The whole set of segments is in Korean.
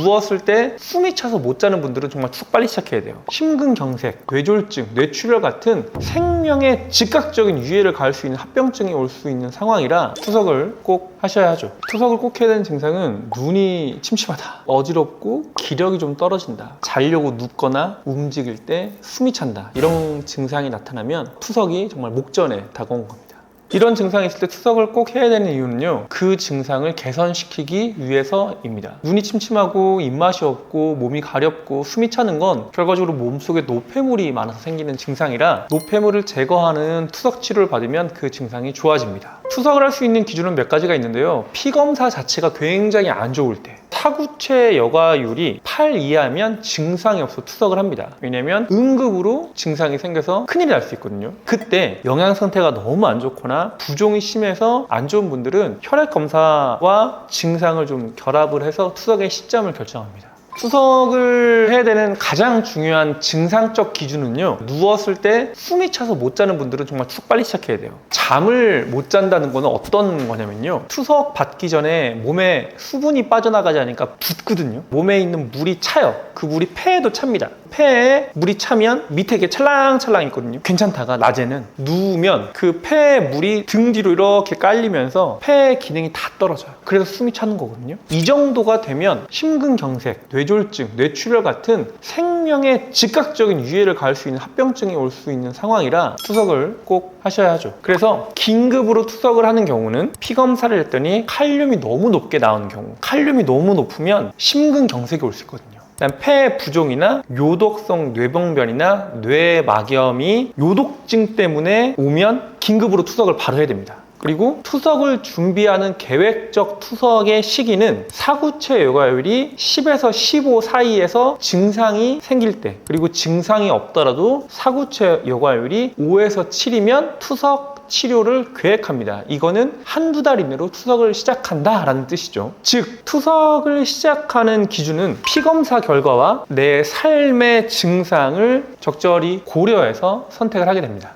누웠을 때 숨이 차서 못 자는 분들은 정말 툭 빨리 시작해야 돼요. 심근경색, 뇌졸중, 뇌출혈 같은 생명에 즉각적인 유해를 가할 수 있는 합병증이 올 수 있는 상황이라 투석을 꼭 하셔야 하죠. 투석을 꼭 해야 되는 증상은 눈이 침침하다, 어지럽고 기력이 좀 떨어진다, 자려고 눕거나 움직일 때 숨이 찬다, 이런 증상이 나타나면 투석이 정말 목전에 다가온 겁니다. 이런 증상이 있을 때 투석을 꼭 해야 되는 이유는요, 그 증상을 개선시키기 위해서입니다. 눈이 침침하고 입맛이 없고 몸이 가렵고 숨이 차는 건 결과적으로 몸속에 노폐물이 많아서 생기는 증상이라 노폐물을 제거하는 투석 치료를 받으면 그 증상이 좋아집니다. 투석을 할 수 있는 기준은 몇 가지가 있는데요, 피검사 자체가 굉장히 안 좋을 때, 사구체 여과율이 8 이하면 증상이 없어 투석을 합니다. 왜냐면 응급으로 증상이 생겨서 큰일이 날 수 있거든요. 그때 영양 상태가 너무 안 좋거나 부종이 심해서 안 좋은 분들은 혈액 검사와 증상을 좀 결합을 해서 투석의 시점을 결정합니다. 투석을 해야 되는 가장 중요한 증상적 기준은요, 누웠을 때 숨이 차서 못 자는 분들은 정말 툭 빨리 시작해야 돼요. 잠을 못 잔다는 거는 어떤 거냐면요, 투석 받기 전에 몸에 수분이 빠져나가지 않으니까 붓거든요. 몸에 있는 물이 차요. 그 물이 폐에도 찹니다. 폐에 물이 차면 밑에 이게 찰랑찰랑 있거든요. 괜찮다가 낮에는 누우면 그 폐에 물이 등 뒤로 이렇게 깔리면서 폐의 기능이 다 떨어져요. 그래서 숨이 차는 거거든요. 이 정도가 되면 심근경색, 뇌졸중, 뇌출혈 같은 생명에 즉각적인 유해를 가할 수 있는 합병증이 올 수 있는 상황이라 투석을 꼭 하셔야 하죠. 그래서 긴급으로 투석을 하는 경우는 피검사를 했더니 칼륨이 너무 높게 나오는 경우, 칼륨이 너무 높으면 심근경색이 올 수 있거든요. 폐 부종이나 요독성 뇌병변이나 뇌막염이 요독증 때문에 오면 긴급으로 투석을 바로 해야 됩니다. 그리고 투석을 준비하는 계획적 투석의 시기는 사구체 여과율이 10에서 15 사이에서 증상이 생길 때, 그리고 증상이 없더라도 사구체 여과율이 5에서 7이면 투석 치료를 계획합니다. 이거는 한두 달 이내로 투석을 시작한다 라는 뜻이죠. 즉, 투석을 시작하는 기준은 피검사 결과와 내 삶의 증상을 적절히 고려해서 선택을 하게 됩니다.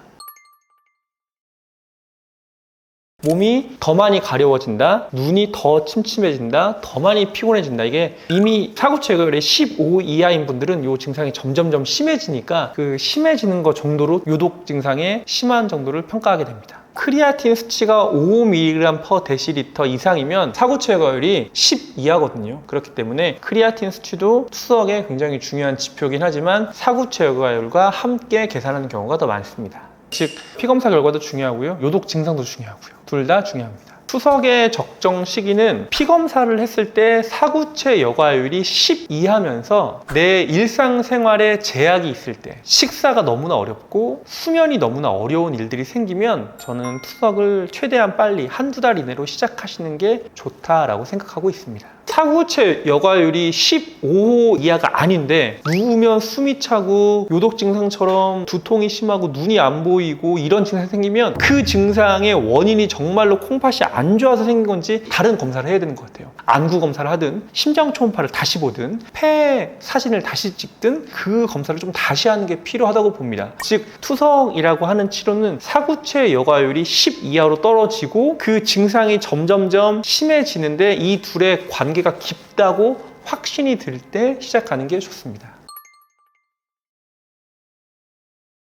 몸이 더 많이 가려워진다, 눈이 더 침침해진다, 더 많이 피곤해진다. 이게 이미 사구체 여과율이 15 이하인 분들은 이 증상이 점점점 심해지니까 그 심해지는 것 정도로 요독 증상의 심한 정도를 평가하게 됩니다. 크리아틴 수치가 5mg/dL 이상이면 사구체 여과율이 10 이하거든요. 그렇기 때문에 크리아틴 수치도 투석에 굉장히 중요한 지표이긴 하지만 사구체 여과율과 함께 계산하는 경우가 더 많습니다. 즉, 피검사 결과도 중요하고요, 요독 증상도 중요하고요. 둘 다 중요합니다. 투석의 적정 시기는 피검사를 했을 때 사구체 여과율이 10 이하면서 내 일상생활에 제약이 있을 때, 식사가 너무나 어렵고 수면이 너무나 어려운 일들이 생기면 저는 투석을 최대한 빨리 한두 달 이내로 시작하시는 게 좋다라고 생각하고 있습니다. 사구체 여과율이 15 이하가 아닌데 누우면 숨이 차고 요독 증상처럼 두통이 심하고 눈이 안 보이고 이런 증상이 생기면 그 증상의 원인이 정말로 콩팥이 안 좋아서 생긴 건지 다른 검사를 해야 되는 것 같아요. 안구 검사를 하든 심장 초음파를 다시 보든 폐 사진을 다시 찍든 그 검사를 좀 다시 하는 게 필요하다고 봅니다. 즉, 투석이라고 하는 치료는 사구체 여과율이 10 이하로 떨어지고 그 증상이 점점점 심해지는데 이 둘의 관계가 깊다고 확신이 들 때 시작하는 게 좋습니다.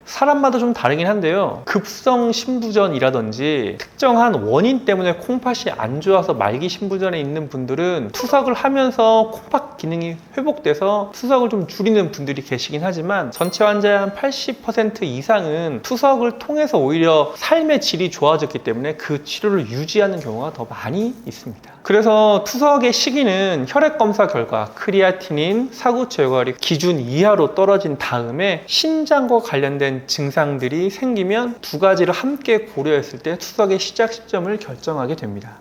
사람마다 좀 다르긴 한데요, 급성 신부전이라든지 특정한 원인 때문에 콩팥이 안 좋아서 말기 신부전에 있는 분들은 투석을 하면서 콩팥 기능이 회복돼서 투석을 좀 줄이는 분들이 계시긴 하지만 전체 환자의 한 80% 이상은 투석을 통해서 오히려 삶의 질이 좋아졌기 때문에 그 치료를 유지하는 경우가 더 많이 있습니다. 그래서 투석의 시기는 혈액검사 결과 크리아티닌, 사구체 여과율이 기준 이하로 떨어진 다음에 신장과 관련된 증상들이 생기면 두 가지를 함께 고려했을 때 투석의 시작 시점을 결정하게 됩니다.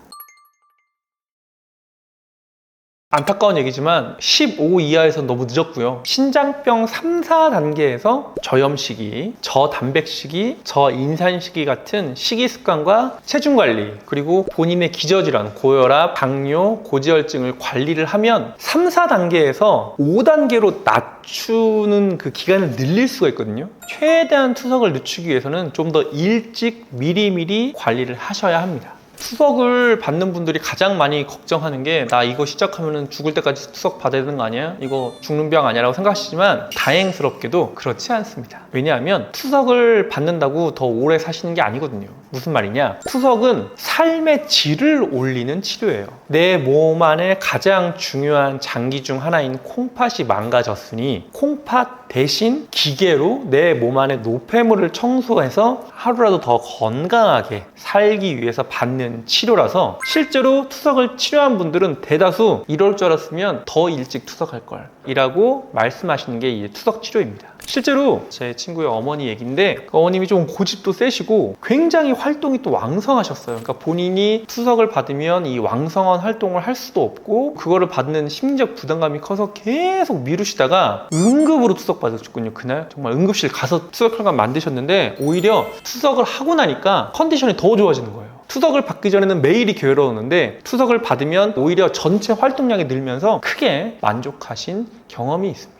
안타까운 얘기지만 15 이하에서는 너무 늦었고요. 신장병 3, 4단계에서 저염 시기, 저단백 시기, 저인산 시기 같은 식이 습관과 체중 관리, 그리고 본인의 기저질환, 고혈압, 당뇨, 고지혈증을 관리를 하면 3, 4단계에서 5단계로 낮추는 그 기간을 늘릴 수가 있거든요. 최대한 투석을 늦추기 위해서는 좀 더 일찍 미리미리 관리를 하셔야 합니다. 투석을 받는 분들이 가장 많이 걱정하는 게 나 이거 시작하면 죽을 때까지 투석 받아야 되는 거 아니야? 이거 죽는 병 아니야? 라고 생각하시지만 다행스럽게도 그렇지 않습니다. 왜냐하면 투석을 받는다고 더 오래 사시는 게 아니거든요. 무슨 말이냐? 투석은 삶의 질을 올리는 치료예요. 내 몸 안에 가장 중요한 장기 중 하나인 콩팥이 망가졌으니 콩팥 대신 기계로 내 몸 안에 노폐물을 청소해서 하루라도 더 건강하게 살기 위해서 받는 치료라서 실제로 투석을 치료한 분들은 대다수 이럴 줄 알았으면 더 일찍 투석할 걸 이라고 말씀하시는 게 이 투석 치료입니다. 실제로 제 친구의 어머니 얘기인데 어머님이 좀 고집도 세시고 굉장히 활동이 또 왕성하셨어요. 그러니까 본인이 투석을 받으면 이 왕성한 활동을 할 수도 없고 그거를 받는 심리적 부담감이 커서 계속 미루시다가 응급으로 투석 받으셨군요. 그날 정말 응급실 가서 투석혈관 만드셨는데 오히려 투석을 하고 나니까 컨디션이 더 좋아지는 거예요. 투석을 받기 전에는 매일이 괴로웠는데 투석을 받으면 오히려 전체 활동량이 늘면서 크게 만족하신 경험이 있습니다.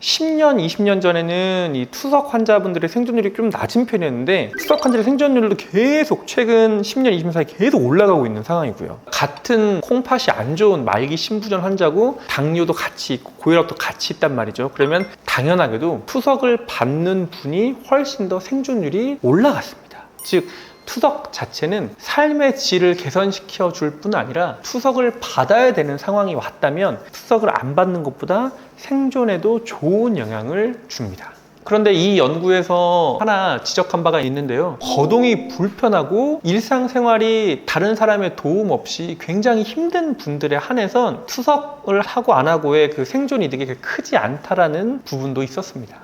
10년, 20년 전에는 이 투석 환자분들의 생존율이 좀 낮은 편이었는데 투석 환자의 생존율도 계속 최근 10년, 20년 사이 계속 올라가고 있는 상황이고요. 같은 콩팥이 안 좋은 말기 심부전 환자고 당뇨도 같이 있고 고혈압도 같이 있단 말이죠. 그러면 당연하게도 투석을 받는 분이 훨씬 더 생존율이 올라갔습니다. 즉 투석 자체는 삶의 질을 개선시켜 줄 뿐 아니라 투석을 받아야 되는 상황이 왔다면 투석을 안 받는 것보다 생존에도 좋은 영향을 줍니다. 그런데 이 연구에서 하나 지적한 바가 있는데요. 거동이 불편하고 일상생활이 다른 사람의 도움 없이 굉장히 힘든 분들에 한해선 투석을 하고 안 하고의 그 생존 이득이 그렇게 크지 않다라는 부분도 있었습니다.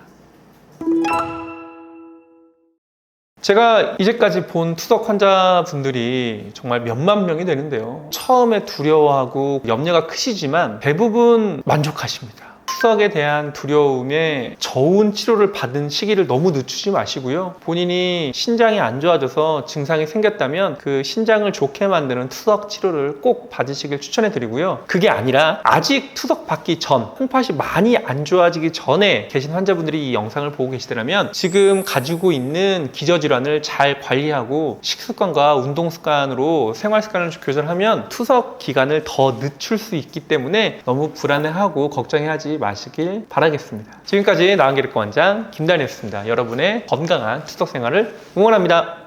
제가 이제까지 본 투석 환자분들이 정말 몇만 명이 되는데요. 처음에 두려워하고 염려가 크시지만 대부분 만족하십니다. 투석에 대한 두려움에 저온 치료를 받은 시기를 너무 늦추지 마시고요. 본인이 신장이 안 좋아져서 증상이 생겼다면 그 신장을 좋게 만드는 투석 치료를 꼭 받으시길 추천해 드리고요. 그게 아니라 아직 투석 받기 전, 콩팥이 많이 안 좋아지기 전에 계신 환자분들이 이 영상을 보고 계시더라면 지금 가지고 있는 기저질환을 잘 관리하고 식습관과 운동습관으로 생활습관을 교정하면 투석 기간을 더 늦출 수 있기 때문에 너무 불안해하고 걱정해하지 마시길 바라겠습니다. 지금까지 나은기력원장 김단이었습니다. 여러분의 건강한 투석 생활을 응원합니다.